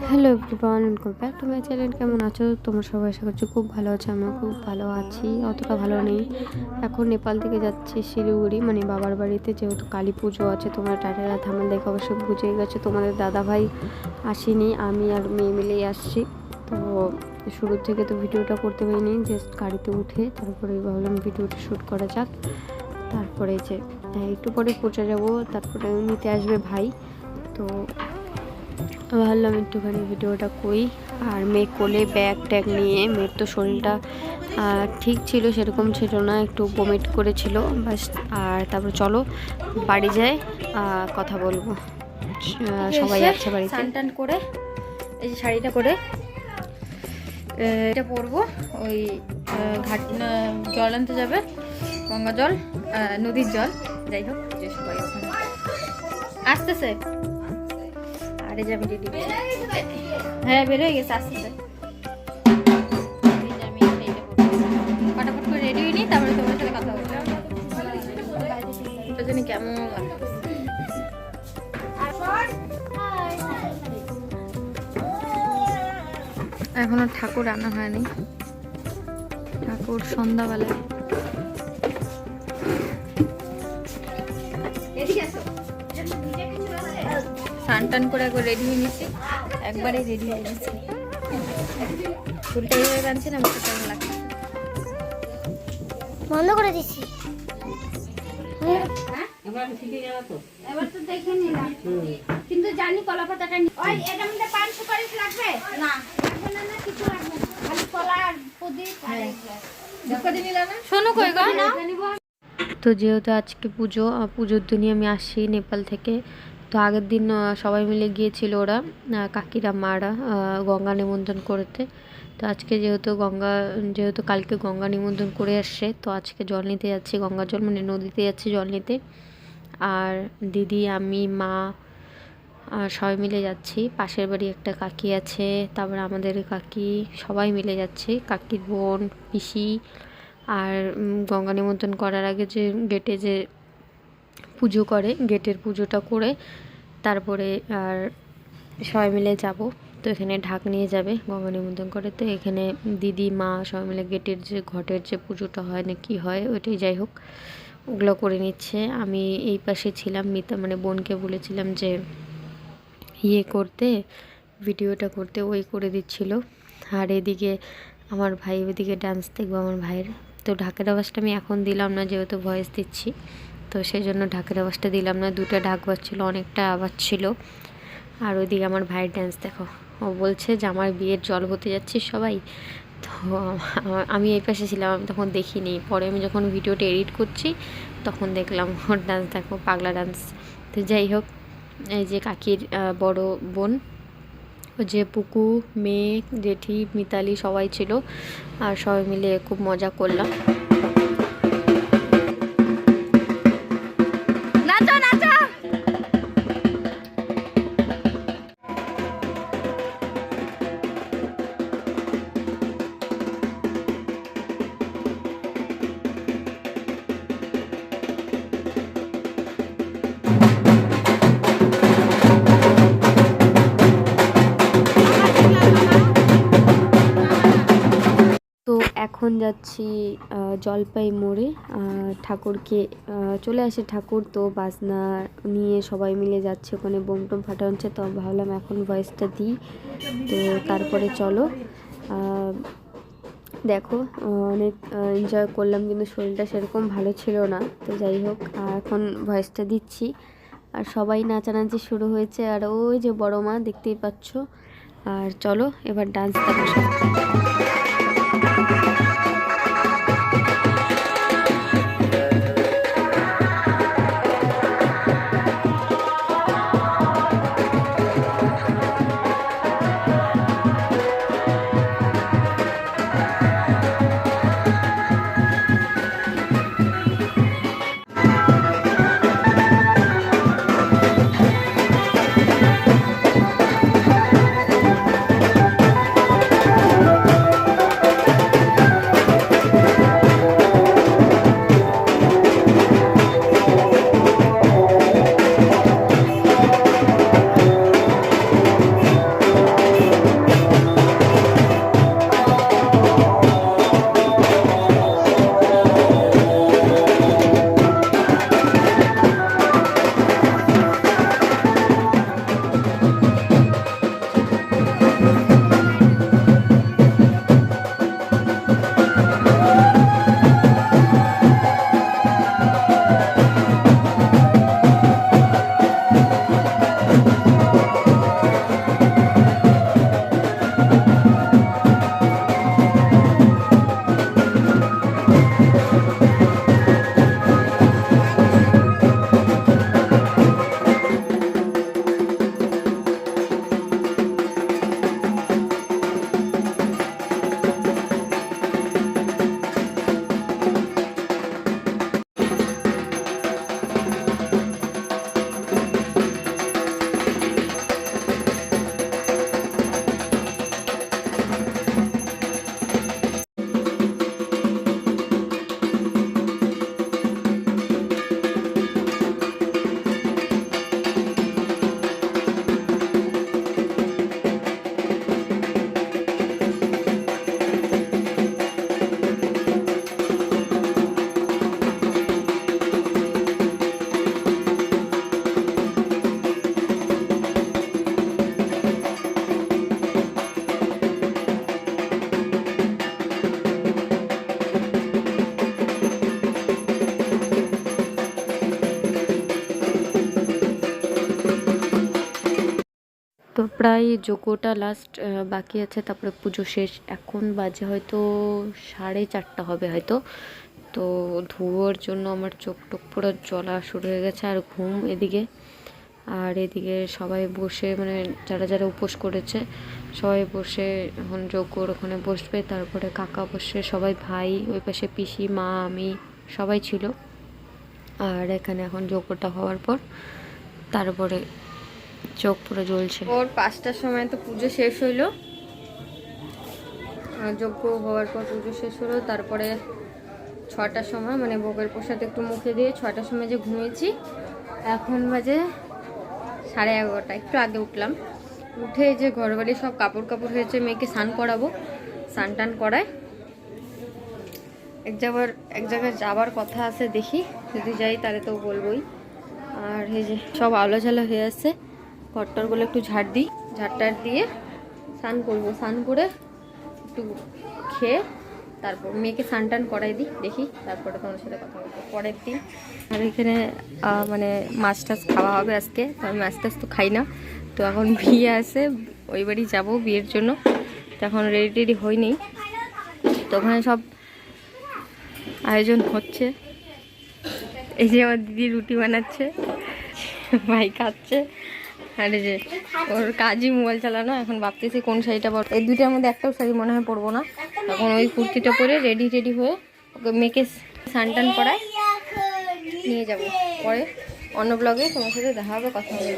Hello everyone, welcome back to my channel. কেমন আছো তোমরা সবাই? আশা করছি খুব ভালো আছো। আমিও খুব ভালো আছি, অতটা ভালো নেই। এখন নেপাল থেকে যাচ্ছি শিলিগুড়ি, মানে বাবার বাড়িতে, যেহেতু কালী পুজো আছে। তোমরা টাইটেল আর থাম্বনেল দেখে অবশ্যই বুঝে গেছো তোমাদের দাদাভাই আসেনি, আমি আর মেয়ে মিলেই আসছি। তো শুরু থেকে তো ভিডিওটা করতে পারিনি, জাস্ট গাড়িতে উঠে তারপরে ভাবলাম ভিডিওটা শ্যুট করা যাক। তারপরে যে একটু পরে পৌঁছে যাবো, তারপরে নিতে আসবে ভাই। তো ভাবলাম একটুখানি ভিডিওটা করি। আর মেয়ে কোলে ব্যাগ ট্যাগ নিয়ে, মেয়ের তো শরীরটা ঠিক ছিল, সেরকম ছিল না, একটু বমিট করেছিল বাস। আর তারপর চলো বাড়ি যাই, কথা বলবো। সবাই আছে বাড়িতে। স্নান টান করে এই যে শাড়িটা করে এটা পরবো। ওই ঘাট জল আনতে যাবে, গঙ্গা জল, নদীর জল, যাই হোক, যে সবাই ওখানে আসতেছে। আরে যাবি রেডি? হ্যাঁ, বের হয়ে গেছে, আসতেছে। ফটাফট করে রেডি হইনি, তারপরে তোমার সাথে কথা বলবো। এটা জানি কেমন লাগতেছে। এখনো ঠাকুর আনা হয়নি, ঠাকুর সন্ধ্যাবেলায়। স্নান টান করে একবার রেডি হয়ে নিচ্ছি, একবারে রেডি হয়ে গেছি। ফুলটা এইভাবে বানছিলাম, কেমন লাগছে? বন্ধ করে দিচ্ছি। এবার তো দেখে নিলাম, কিন্তু জানি কলা পাতাটা ওই এটার মধ্যে পান সুপারি লাগবে না, লাগবে না, না কিছু লাগবে না, খালি কলা আর প্রদীপ আর শোনো কই গো? তো যেহেতু আজকে পুজোর দিনই আমি আসছি নেপাল থেকে। তো আগের দিন সবাই মিলে গিয়েছিল ওরা, কাকিরা মারা, গঙ্গা নিমন্ত্রণ করতে। তো আজকে যেহেতু কালকে গঙ্গা নিমন্ত্রণ করে আসছে, তো আজকে জল নিতে যাচ্ছি, গঙ্গা জল, মানে নদীতে যাচ্ছি জল নিতে। আর দিদি, আমি, মা সবাই মিলে যাচ্ছি। পাশের বাড়ি একটা কাকি আছে, তারপরে আমাদের কাকি, সবাই মিলে যাচ্ছি, কাকির বোন, পিসি। আর গঙ্গা নিমন্ত্রণ করার আগে যে গেটে যে পুজো করে, গেটের পুজোটা করে তারপরে আর সবাই মিলে যাব। তো এখানে ঢাক নিয়ে যাবে গঙ্গা নিমন্ত্রণ করে। তো এখানে দিদি, মা সবাই মিলে গেটের যে ঘটের যে পুজোটা হয় না কি হয় ওইটাই, যাই হোক, ওগুলো করে নিচ্ছে। আমি এই পাশে ছিলাম, মিতা মানে বোনকে বলেছিলাম যে করতে, ভিডিওটা করতে, ওই করে দিচ্ছিল। আর এদিকে আমার ভাই ওইদিকে ডান্স দেখবো আমার ভাইয়ের। তো ঢাকের আওয়াজটা আমি এখন দিলাম না, যেহেতু ভয়েস দিচ্ছি, তো সেই জন্য ঢাকের আওয়াজটা দিলাম না। দুটো ঢাক বাজছিল, অনেকটা আওয়াজ ছিল। আর ওইদিকে আমার ভাইয়ের ডান্স দেখো, ও বলছে যে আমার বিয়ের জল হতে যাচ্ছি সবাই। তো আমি এই পাশে ছিলাম, আমি তখন দেখিনি, পরে আমি যখন ভিডিওটা এডিট করছি তখন দেখলাম ওর ডান্স দেখো, পাগলা ডান্স। তো যাই হোক, এই যে কাকির বড় বোন, ও যে পুকু, মেয়ে, জেঠি, মিতালি সবাই ছিল। আর সবাই মিলে খুব মজা করলাম। নাচো নাচো। তো এখন যাচ্ছি জলপাই মোড়ে, ঠাকুরকে চলে আসে ঠাকুর। তো বাজনা নিয়ে সবাই মিলে যাচ্ছে, ওখানে বোম টোম ফাটা হচ্ছে। তো ভাবলাম এখন ভয়েসটা দিই। তো তারপরে চলো, দেখো, অনেক এনজয় করলাম, কিন্তু শরীরটা সেরকম ভালো ছিল না। তো যাই হোক, এখন ভয়েসটা দিচ্ছি। আর সবাই নাচানাচি শুরু হয়েছে, আর ওই যে বড় মা দেখতেই পাচ্ছ। আর চলো এবার ডান্স দেখো সব। তো প্রায় যোগ্যটা লাস্ট বাকি আছে, তারপরে পুজো শেষ। এখন বাজে হয়তো 4:30 হবে হয়তো। তো ধুয়োর জন্য আমার চোখ টোক পুরো জ্বলা শুরু হয়ে গেছে আর ঘুম এদিকে। আর এদিকে সবাই বসে মানে যারা যারা উপোস করেছে সবাই বসে এখন যজ্ঞর ওখানে বসবে। তারপরে কাকা বসে, সবাই ভাই, ওই পাশে পিসি, মা, আমি সবাই ছিল। আর এখানে এখন যজ্ঞটা হওয়ার পর তারপরে চোখ পুরো জ্বলছে। ওর 5টার সময় তো পুজো শেষ হইলো, যজ্ঞ হওয়ার পর পুজো শেষ হলো। তারপরে 6টার সময় মানে ভোগের প্রসাদ একটু মুখে দিয়ে 6টার সময় যে ঘুমিয়েছি, এখন বাজে 11:30, একটু আগে উঠলাম। উঠে যে ঘরবাড়ি সব কাপড় হয়েছে, মেয়েকে স্নান করাবো, স্নান টান করায়। এক জায়গায় যাবার কথা আছে, দেখি যদি যাই তাহলে তো বলবোই। আর এই যে সব আলো ঝালা হয়ে আছে, ঘরটরগুলো একটু ঝাড় দিই, ঝাড়টার দিয়ে স্নান করবো। স্নান করে একটু খেয়ে তারপর মেয়েকে স্নান টান করাই দিই, দেখি তারপরে তোমার সাথে কথা বলবো পরের দিন। আর এখানে মানে মাছ টাছ খাওয়া হবে আজকে, তো আমি মাছ টাছ তো খাই না। তো এখন বিয়ে আছে, ওই বাড়ি যাবো বিয়ের জন্য, তো এখন রেডি হয়নি। তো ওখানে সব আয়োজন হচ্ছে। এই যে আমার দিদি রুটি বানাচ্ছে, ভাই খাচ্ছে। আর এই যে ওর কাজই মোবাইল চালানো। এখন ভাবতেছি কোন শাড়িটা পর, এই দুইটার মধ্যে একটাও শাড়ি মনে হয় পরবো না। এখন ওই কুর্তিটা পরে রেডি হয়ে ওকে মেয়েকে স্নান টান করায় নিয়ে যাবো। পরে অন্য ব্লগে তোমার সাথে দেখা হবে, কথা হবে।